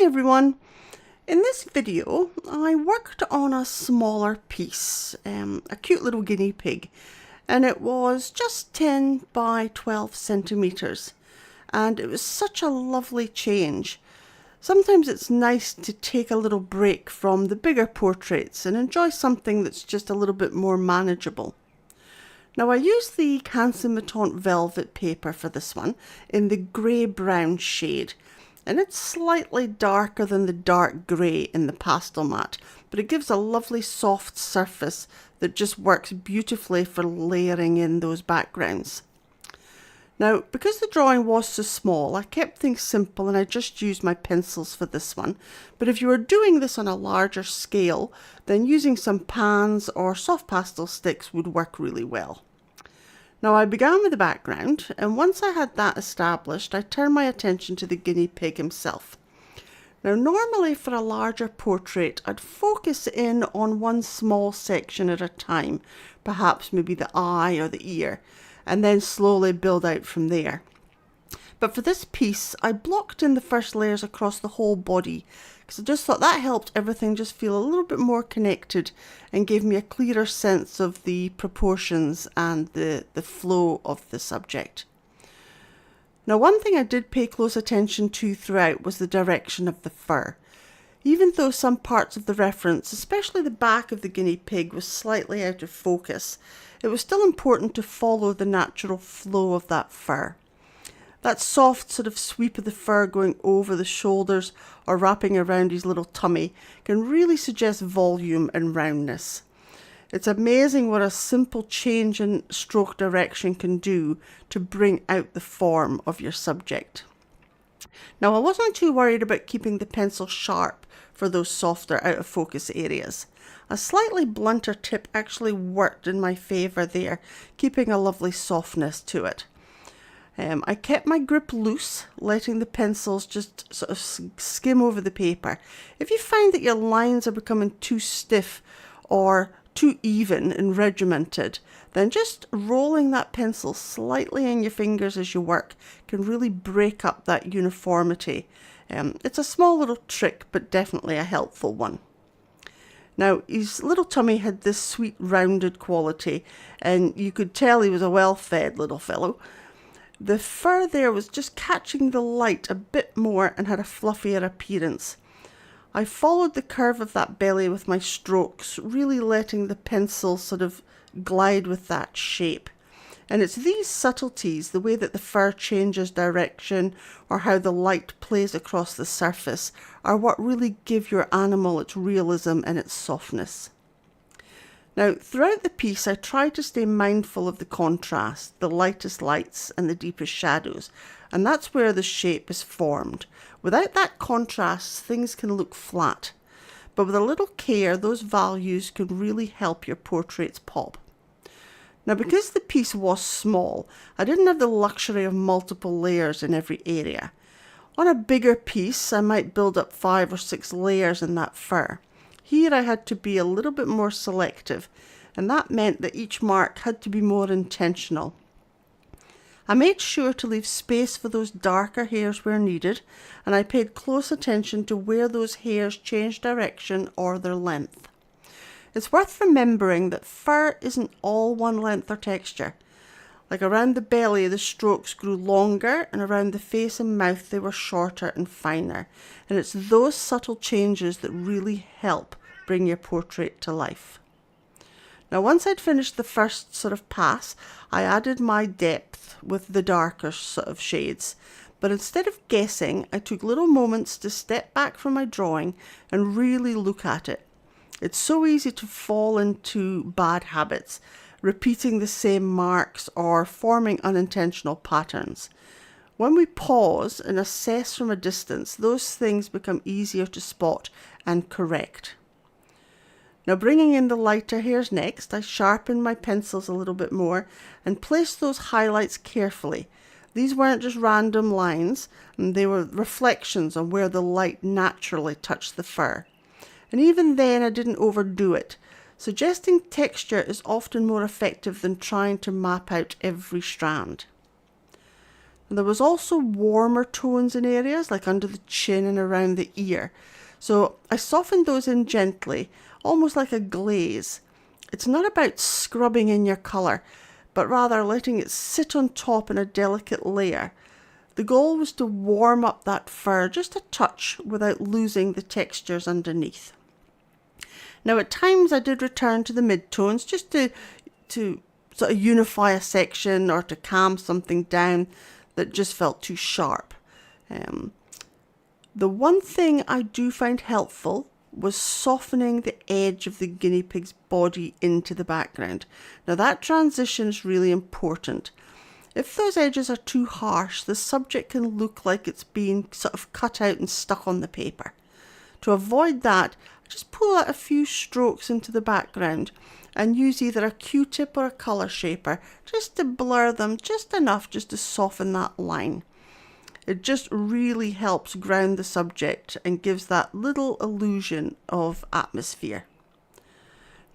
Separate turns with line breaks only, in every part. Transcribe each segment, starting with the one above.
Hi everyone! In this video I worked on a smaller piece, a cute little guinea pig, and it was just 10 by 12 centimeters, and it was such a lovely change. Sometimes it's nice to take a little break from the bigger portraits and enjoy something that's just a little bit more manageable. Now I used the Canson Mi'Teintes Velvet paper for this one in the grey-brown shade, and it's slightly darker than the dark grey in the pastel mat, but it gives a lovely soft surface that just works beautifully for layering in those backgrounds. Now, because the drawing was so small, I kept things simple and I just used my pencils for this one. But if you were doing this on a larger scale, then using some pans or soft pastel sticks would work really well. Now I began with the background, and once I had that established, I turned my attention to the guinea pig himself. Now normally for a larger portrait, I'd focus in on one small section at a time, perhaps maybe the eye or the ear, and then slowly build out from there. But for this piece, I blocked in the first layers across the whole body, because I just thought that helped everything just feel a little bit more connected and gave me a clearer sense of the proportions and the flow of the subject. Now, one thing I did pay close attention to throughout was the direction of the fur. Even though some parts of the reference, especially the back of the guinea pig, was slightly out of focus, it was still important to follow the natural flow of that fur. That soft sort of sweep of the fur going over the shoulders or wrapping around his little tummy can really suggest volume and roundness. It's amazing what a simple change in stroke direction can do to bring out the form of your subject. Now, I wasn't too worried about keeping the pencil sharp for those softer out of focus areas. A slightly blunter tip actually worked in my favour there, keeping a lovely softness to it. I kept my grip loose, letting the pencils just sort of skim over the paper. If you find that your lines are becoming too stiff or too even and regimented, then just rolling that pencil slightly in your fingers as you work can really break up that uniformity. It's a small little trick, but definitely a helpful one. Now, his little tummy had this sweet rounded quality, and you could tell he was a well-fed little fellow. The fur there was just catching the light a bit more and had a fluffier appearance. I followed the curve of that belly with my strokes, really letting the pencil sort of glide with that shape. And it's these subtleties, the way that the fur changes direction or how the light plays across the surface, are what really give your animal its realism and its softness. Now, throughout the piece, I tried to stay mindful of the contrast, the lightest lights and the deepest shadows, and that's where the shape is formed. Without that contrast, things can look flat, but with a little care, those values can really help your portraits pop. Now, because the piece was small, I didn't have the luxury of multiple layers in every area. On a bigger piece, I might build up 5 or 6 layers in that fur. Here I had to be a little bit more selective, and that meant that each mark had to be more intentional. I made sure to leave space for those darker hairs where needed, and I paid close attention to where those hairs changed direction or their length. It's worth remembering that fur isn't all one length or texture. Like around the belly, the strokes grew longer, and around the face and mouth they were shorter and finer. And it's those subtle changes that really help bring your portrait to life. Now, once I'd finished the first sort of pass, I added my depth with the darker sort of shades. But instead of guessing, I took little moments to step back from my drawing and really look at it. It's so easy to fall into bad habits, repeating the same marks or forming unintentional patterns. When we pause and assess from a distance, those things become easier to spot and correct. Now, bringing in the lighter hairs next, I sharpened my pencils a little bit more and placed those highlights carefully. These weren't just random lines, and they were reflections on where the light naturally touched the fur. And even then I didn't overdo it. Suggesting texture is often more effective than trying to map out every strand. And there was also warmer tones in areas like under the chin and around the ear. So I softened those in gently, almost like a glaze. It's not about scrubbing in your colour, but rather letting it sit on top in a delicate layer. The goal was to warm up that fur just a touch without losing the textures underneath. Now at times I did return to the midtones just to sort of unify a section or to calm something down that just felt too sharp. The one thing I do find helpful was softening the edge of the guinea pig's body into the background. Now that transition is really important. If those edges are too harsh, the subject can look like it's being sort of cut out and stuck on the paper. To avoid that, just pull out a few strokes into the background and use either a Q-tip or a colour shaper just to blur them just enough just to soften that line. It just really helps ground the subject and gives that little illusion of atmosphere.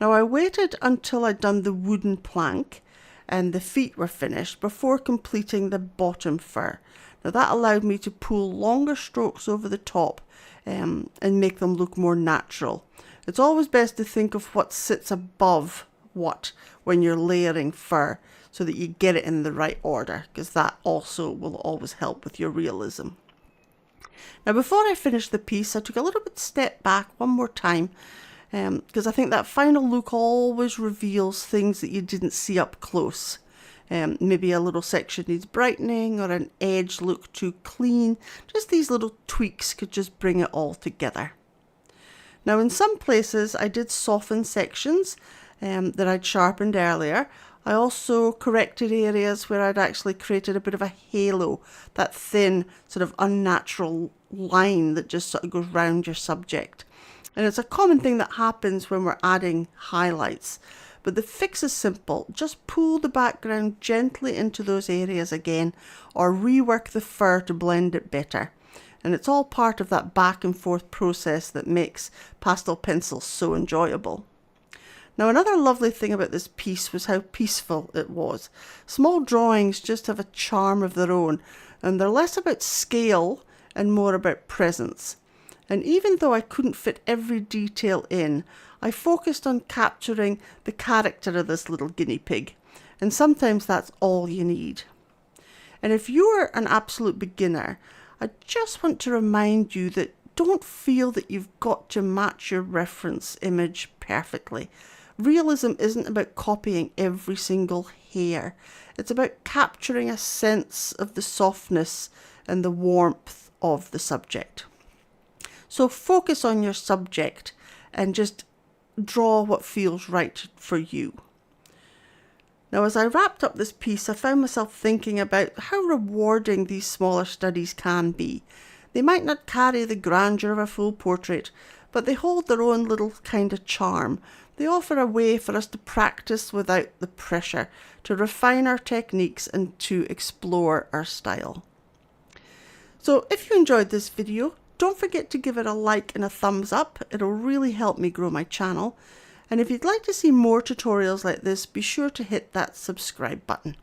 Now I waited until I'd done the wooden plank and the feet were finished before completing the bottom fur. Now that allowed me to pull longer strokes over the top and make them look more natural. It's always best to think of what sits above what when you're layering fur so that you get it in the right order, because that also will always help with your realism. Now before I finished the piece, I took a little bit step back one more time because I think that final look always reveals things that you didn't see up close. Maybe a little section needs brightening or an edge looked too clean. Just these little tweaks could just bring it all together. Now in some places I did soften sections that I'd sharpened earlier. I also corrected areas where I'd actually created a bit of a halo, that thin sort of unnatural line that just sort of goes round your subject. And it's a common thing that happens when we're adding highlights. But the fix is simple. Just pull the background gently into those areas again, or rework the fur to blend it better. And it's all part of that back and forth process that makes pastel pencils so enjoyable. Now another lovely thing about this piece was how peaceful it was. Small drawings just have a charm of their own, and they're less about scale and more about presence. And even though I couldn't fit every detail in, I focused on capturing the character of this little guinea pig, and sometimes that's all you need. And if you're an absolute beginner, I just want to remind you that don't feel that you've got to match your reference image perfectly. Realism isn't about copying every single hair. It's about capturing a sense of the softness and the warmth of the subject. So focus on your subject and just draw what feels right for you. Now, as I wrapped up this piece, I found myself thinking about how rewarding these smaller studies can be. They might not carry the grandeur of a full portrait, but they hold their own little kind of charm. They offer a way for us to practice without the pressure, to refine our techniques and to explore our style. So if you enjoyed this video, don't forget to give it a like and a thumbs up. It'll really help me grow my channel. And if you'd like to see more tutorials like this, be sure to hit that subscribe button.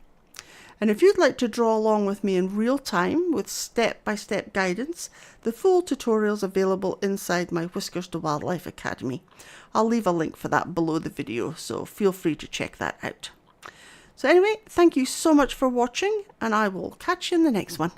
And if you'd like to draw along with me in real time with step-by-step guidance, the full tutorial's available inside my Whiskers to Wildlife Academy. I'll leave a link for that below the video, so feel free to check that out. So anyway, thank you so much for watching, and I will catch you in the next one.